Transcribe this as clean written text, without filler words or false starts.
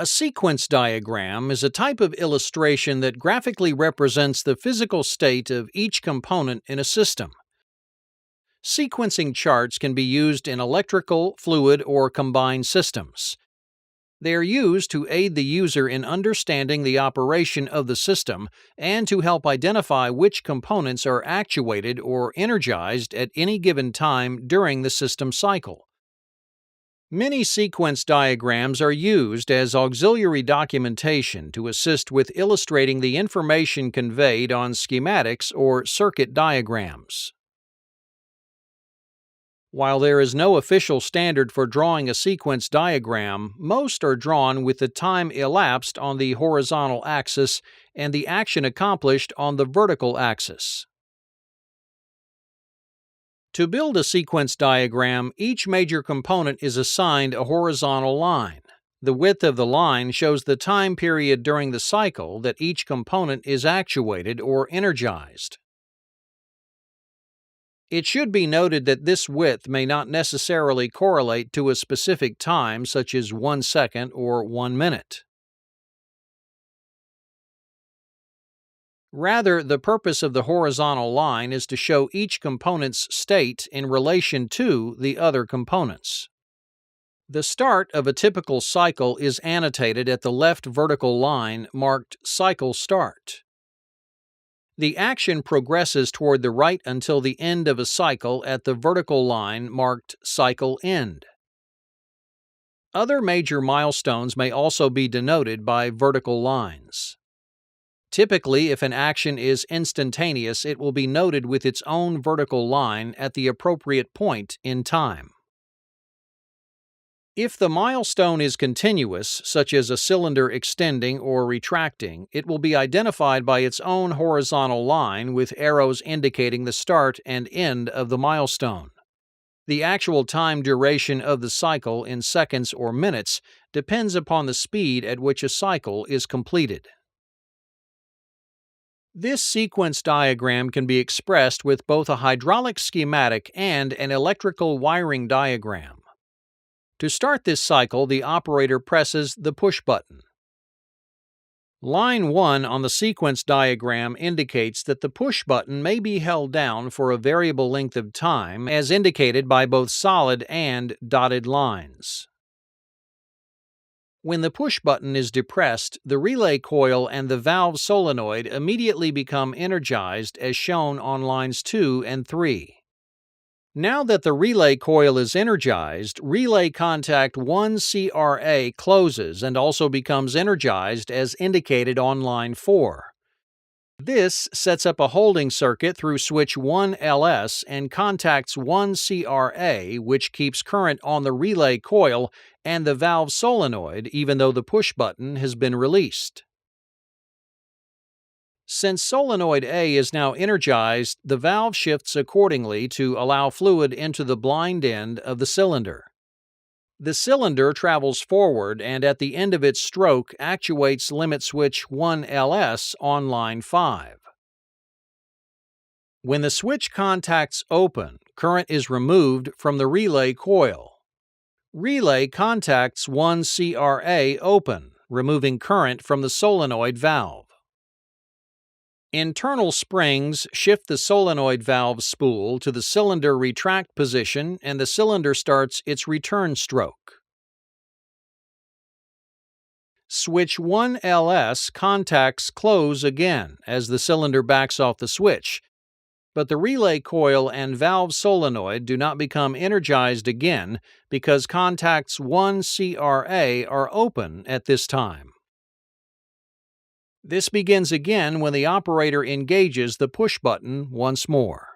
A sequence diagram is a type of illustration that graphically represents the physical state of each component in a system. Sequencing charts can be used in electrical, fluid, or combined systems. They are used to aid the user in understanding the operation of the system and to help identify which components are actuated or energized at any given time during the system cycle. Many sequence diagrams are used as auxiliary documentation to assist with illustrating the information conveyed on schematics or circuit diagrams. While there is no official standard for drawing a sequence diagram, most are drawn with the time elapsed on the horizontal axis and the action accomplished on the vertical axis. To build a sequence diagram, each major component is assigned a horizontal line. The width of the line shows the time period during the cycle that each component is actuated or energized. It should be noted that this width may not necessarily correlate to a specific time, such as 1 second or 1 minute. Rather, the purpose of the horizontal line is to show each component's state in relation to the other components. The start of a typical cycle is annotated at the left vertical line marked Cycle Start. The action progresses toward the right until the end of a cycle at the vertical line marked Cycle End. Other major milestones may also be denoted by vertical lines. Typically, if an action is instantaneous, it will be noted with its own vertical line at the appropriate point in time. If the milestone is continuous, such as a cylinder extending or retracting, it will be identified by its own horizontal line with arrows indicating the start and end of the milestone. The actual time duration of the cycle in seconds or minutes depends upon the speed at which a cycle is completed. This sequence diagram can be expressed with both a hydraulic schematic and an electrical wiring diagram. To start this cycle, the operator presses the push button. Line 1 on the sequence diagram indicates that the push button may be held down for a variable length of time, as indicated by both solid and dotted lines. When the push button is depressed, the relay coil and the valve solenoid immediately become energized as shown on lines 2 and 3. Now that the relay coil is energized, relay contact 1 CRA closes and also becomes energized as indicated on line 4. This sets up a holding circuit through switch 1 LS and contacts 1 CRA, which keeps current on the relay coil and the valve solenoid even though the push button has been released. Since solenoid A is now energized, the valve shifts accordingly to allow fluid into the blind end of the cylinder. The cylinder travels forward and at the end of its stroke actuates limit switch 1LS on line 5. When the switch contacts open, current is removed from the relay coil. Relay contacts 1 CRA open, removing current from the solenoid valve. Internal springs shift the solenoid valve spool to the cylinder retract position and the cylinder starts its return stroke. Switch 1LS contacts close again as the cylinder backs off the switch, but the relay coil and valve solenoid do not become energized again because contacts 1 CRA are open at this time. This begins again when the operator engages the push button once more.